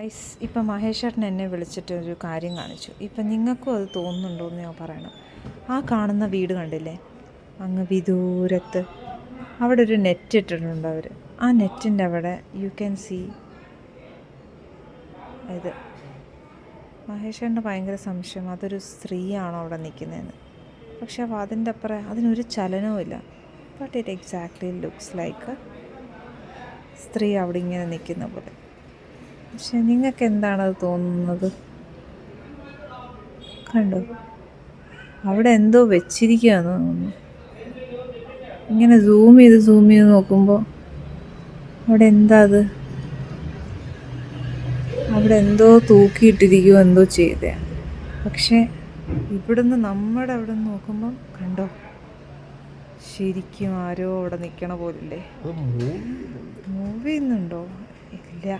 Guys, ഇപ്പം മഹേഷ് ചേട്ടൻ എന്നെ വിളിച്ചിട്ട് ഒരു കാര്യം കാണിച്ചു. ഇപ്പം നിങ്ങൾക്കും അത് തോന്നുന്നുണ്ടോ എന്ന് ഞാൻ പറയണം. ആ കാണുന്ന വീട് കണ്ടില്ലേ, അങ്ങ് വിദൂരത്ത് അവിടെ ഒരു നെറ്റ് ഇട്ടിട്ടുണ്ട് അവർ. ആ നെറ്റിൻ്റെ അവിടെ യു ക്യാൻ സീ ഇത്. മഹേഷ് ചേട്ടന് ഭയങ്കര സംശയം അതൊരു സ്ത്രീയാണോ അവിടെ നിൽക്കുന്നതെന്ന്. പക്ഷെ അതിൻ്റെ അപ്പുറം അതിനൊരു ചലനവുമില്ല. But it exactly looks like സ്ത്രീ അവിടെ ഇങ്ങനെ നിൽക്കുന്ന പോലെ. പക്ഷെ നിങ്ങൾക്ക് എന്താണത് തോന്നുന്നത്? കണ്ടോ, അവിടെ എന്തോ വെച്ചിരിക്കുകയെന്ന് തോന്നുന്നു. ഇങ്ങനെ സൂം ചെയ്ത് നോക്കുമ്പോൾ അവിടെ എന്താ അത്, അവിടെ എന്തോ തൂക്കിയിട്ടിരിക്കുകയോ എന്തോ ചെയ്തേ. പക്ഷേ ഇവിടുന്ന് നമ്മുടെ അവിടെ നിന്ന് നോക്കുമ്പം കണ്ടോ, ശരിക്കും ആരോ അവിടെ നിൽക്കണ പോലില്ലേ. മൂവ് ചെയ്യുന്നുണ്ടോ? ഇല്ല.